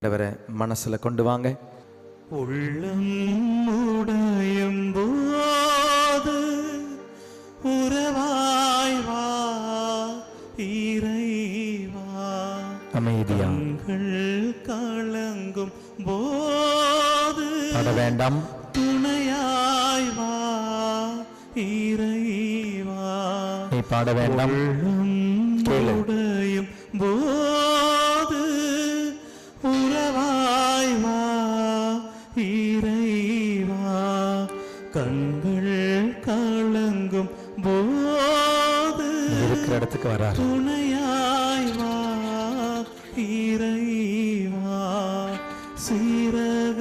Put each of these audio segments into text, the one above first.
ஆண்டவரை மனசுல கொண்டு வாங்க. உள்ளம் உடையும் போது உறவாய் வா இறைவா, அமைதியாங்கள் கலங்கும் போது பாட வேண்டாம். துணையாய் வா இறைவா, நீ பாட வேண்டாம். உடையும் போது உறவாய் வா இறைவா, கண்கள் கலங்கும் போது இருக்கிற இடத்துக்கு வரார். துணையாய் வா இறைவா, சீரக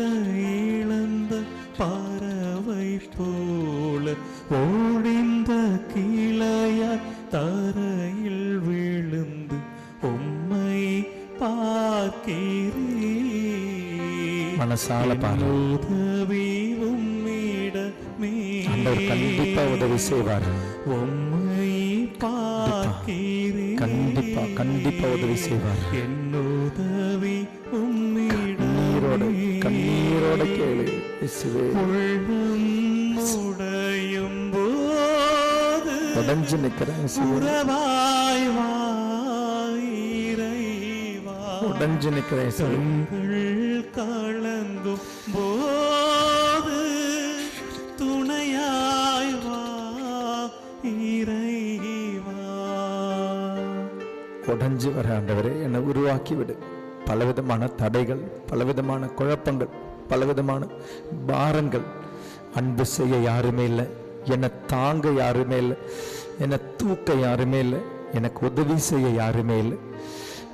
இழந்த பறவை போல ஓடிந்த கிளையாய் தரையில் விழுந்து உம்மை பார்க்கிறேன். மனசால பாரு. உதவி உம்மிடமே, ஆண்டவர் கண்டிப்பா உதவி செய்வார். உம்மை பார்க்கிறேன். கண்டிப்பா கண்டிப்பா உதவி செய்வார். என் உதவி கண்ணீரோட கேளு. இயேசுவே, உள்ளம் உடையும் போது உடைஞ்சு நிக்கிறேன். உறவாய் வா இறைவா, உடைஞ்சு நிக்கிறேன். கண்கள் கலங்கும் போது துணையாய் வா இறைவா. உடைஞ்சு வர ஆண்டவரே, என்னை உருவாக்கி விடு. பலவிதமான தடைகள், பலவிதமான குழப்பங்கள், பலவிதமான பாரங்கள். அன்பு செய்ய யாருமே இல்லை, என்னை தாங்க யாருமே இல்லை, என்னை தூக்க யாருமே இல்லை, எனக்கு உதவி செய்ய யாருமே இல்லை,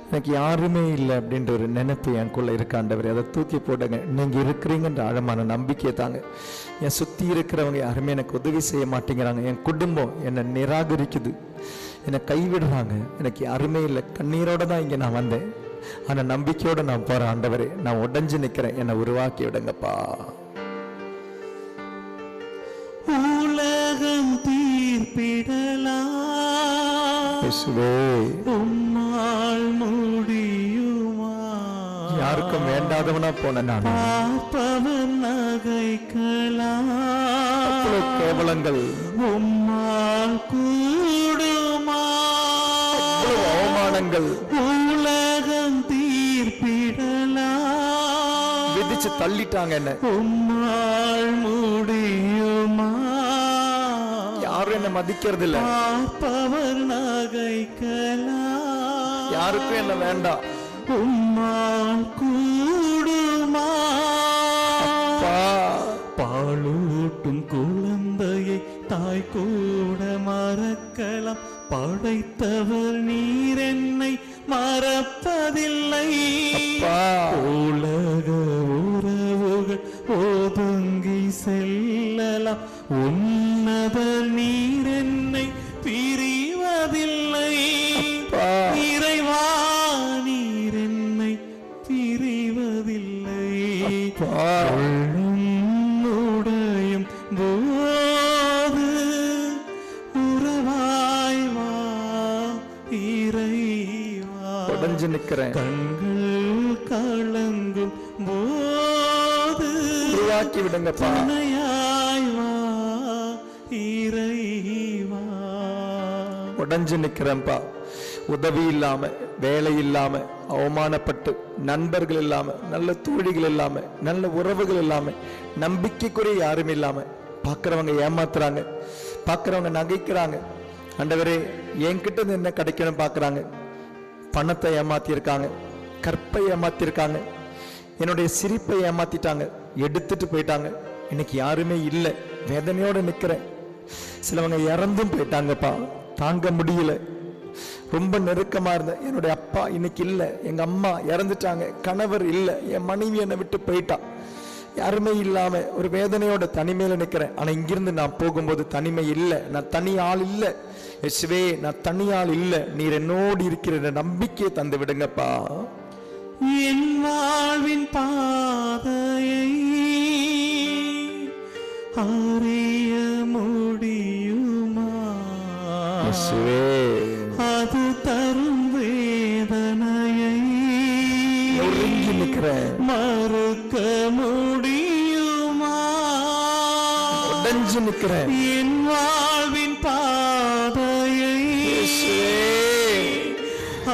எனக்கு யாருமே இல்லை அப்படின்ற ஒரு நினைப்பு எனக்குள்ள இருக்காண்டவர். அதை தூக்கி போடுங்க. நீங்கள் இருக்கிறீங்கன்ற ஆழமான நம்பிக்கையை தாங்க. என் சுற்றி இருக்கிறவங்க யாருமே எனக்கு உதவி செய்ய மாட்டேங்கிறாங்க. என் குடும்பம் என்னை நிராகரிக்குது, என்னை கைவிடுறாங்க, எனக்கு யாருமே இல்லை. கண்ணீரோட தான் இங்கே நான் வந்தேன், ஆனால் நம்பிக்கையோடு நான் போகிறேன். ஆண்டவரே, நான் உடைஞ்சு நிற்கிறேன், என்னை உருவாக்கி விடுங்கப்பா. உலகம் தீர்ப்பிடலாம், உம்மால் முடியுமா? யாருக்கும் வேண்டாதவனா போன நான். பார்ப்பவன் நகைக்கலாம், கேவலங்கள் உம்மால் கூடுமா? அவமானங்கள் உலகம் தீர்ப்பிடலாம், விதிச்சு தள்ளிட்டாங்க என்ன. உம்மால் முடியுமா? யாரும் என்ன மதிக்கிறது இல்ல. பார்ப்பவர் நகைக்கலாம், யாருக்கும் என்ன வேண்டாம். உம்மால் கூடுமா? பாலூட்டும் குழந்தையை தாய் கூட மறக்கலாம், படைத்தவர் நீர் என்னை மறப்பதில்லை. உலக உறவுகள் ஒதுங்கி செல்லலாம், உன்னதர் நீர் என்னை பிரிவதில்லை. இறைவா, நீர் என்னை பிரிவதில்லை. உடையும் போது உறவாய் வா இறைவா, உடைஞ்சு நிக்கிறேன். கண்கள் கலங்கும் போது உருவாக்கி விடுங்கப்பா. துணையாய் வா இறைவா. உடைஞ்சு நிக்கிறேன்ப்பா. உதவி இல்லாம, வேலை இல்லாம, அவமானப்பட்டு, நண்பர்கள் இல்லாம, நல்ல தோழிகள் இல்லாம, நல்ல உறவுகள் இல்லாம, நம்பிக்கைக்குரிய யாரும் இல்லாம, பார்க்கிறவங்க ஏமாத்துறாங்க, பார்க்கிறவங்க நகைக்கிறாங்க. ஆண்டவரே, என்கிட்ட இருந்து என்ன கிடைக்கணும் பார்க்கறாங்க. பணத்தை ஏமாத்திருக்காங்க, கற்பை ஏமாத்திருக்காங்க, என்னுடைய சிரிப்பை ஏமாத்திட்டாங்க, எடுத்துட்டு போயிட்டாங்க. இன்னைக்கு யாருமே இல்லை, வேதனையோட நிக்கிறேன். சிலவங்க இறந்தும் போயிட்டாங்கப்பா, தாங்க முடியல. ரொம்ப நெருக்கமா இருந்த என்னுடைய அப்பா இன்னைக்கு இல்லை, எங்க அம்மா இறந்துட்டாங்க, கணவர் இல்லை, என் மனைவி என்னை விட்டு போயிட்டா. யாருமே இல்லாம ஒரு வேதனையோட தனிமையில நிக்கிறேன். ஆனா இங்கிருந்து நான் போகும்போது தனிமை இல்லை, நான் தனி ஆள் இல்லை. இயேசுவே, நான் தனி ஆள் இல்லை, நீர் என்னோடு இருக்கிற நம்பிக்கையை தந்து விடுங்கப்பா. என் வாழ்வின் பாதையை அறிய முடியுமா? அது தரும் வேதனையை நிக்கிறேன். மறுக்க முடியுமா? உடைஞ்சு நிக்கிறேன். என் வாழ்வின் பாதையை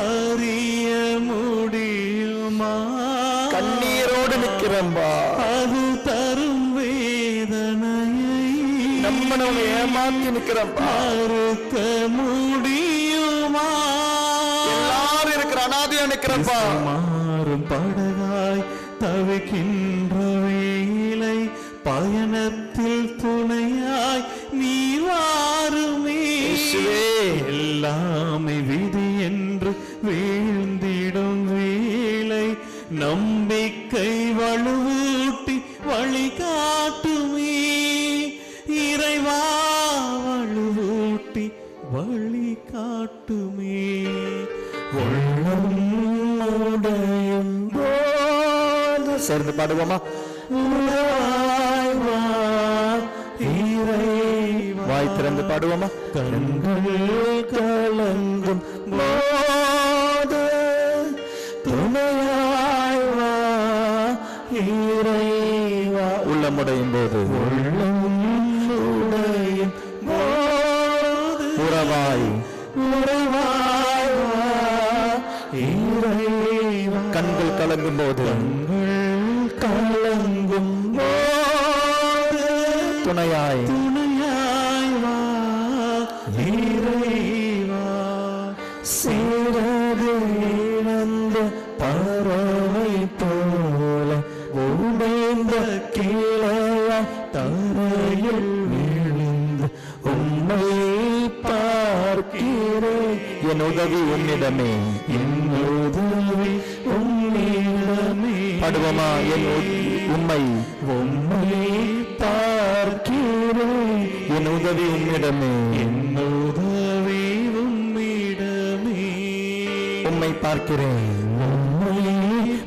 அறிய முடியுமா? கண்ணீரோடு நிக்கிறேன்பா. அது தரும் வேதனையை நம்மளவங்க ஏமாத்தி நிக்கிறேன்பா. மறுக்க முடியுமா? எல்லாரும் இருக்கிற அனாதையா நிக்கிறேன்பா. மாறும் படகாய் தவிக்கின்ற வேளை பயணத்தில் துணையாய் நீ வாருமே. எல்லாமே விதி என்று வீழ்ந்திடும் வேளை நம்பிக்கை வலுவூட்டி வழிகாட்டுமே. இறைவா வலுவூட்டி வழிகாட்டுமே. உள்ளம் உடையும் போது சேர்ந்து பாடுவோமா? வாய் திறந்து பாடுவோமா? கண்கள் கலங்கும் போது துணையாய் வா இறைவா. உள்ளமுடையும் போது உள்ளம் உடையும் போது உறவாய் உறவாய் வா இறைவா. கண்கள் கலங்கும் போது கலங்கும் போது துணையாய் துணையாய் வா இறைவா. சிறகு இழந்த பறவை போல உடைந்த கிளையாய் தரையில் விழுந்து உம்மை பார்க்கிறேன். என் உதவி உன்னிடமே. என் உதவி உம்மிடமே. பாடுவோமா? என் உம்மை உம்மை பார்க்கிறேன். என் உதவி உன்னிடமே. என் உதவி உம்மிடமே. உம்மை பார்க்கிறேன். உம்மை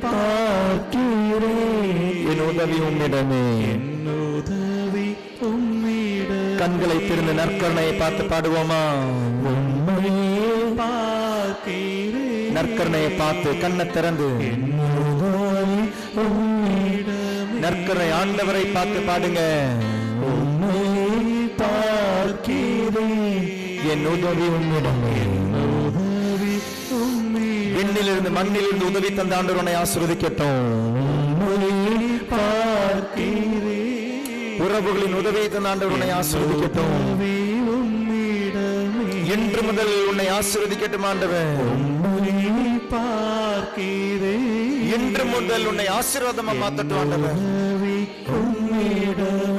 பார்க்கிறேன். என் உதவி உன்னிடமே. என் உதவி உம்மிடமே. கண்களை திறந்து நற்கருணையை பார்த்து பாடுவோமா? உம்மை பார்க்கிறேன். நற்கருணையை பார்த்து கண்ணை திறந்து என் உதவி உம்மிடமே. நற்கருணை ஆண்டவரை பார்த்து பாடுங்க. உம்மை பார்க்கிறேன். என் உதவி உன்னிடமே. உதவி உம்மிடமே. விண்ணிலிருந்து மண்ணிலிருந்து உதவி தந்த ஆண்டவர் உன்னை ஆசீர்வதிக்கட்டும். உம்மை பார்க்கிறேன். உறவுகளின் உதவியை தந்த ஆண்டவர் உன்னை ஆசீர்வதிக்கட்டும். உதவி உம்மிடமே. இன்று முதல் உன்னை ஆசீர்வதிக்கட்டும் ஆண்டவர். உம்மை பார்க்கிறேன். இன்று முதல் உன்னை ஆசீர்வாதமா மாத்தட்டும் ஆண்டவர். உதவி உம்மிடமே.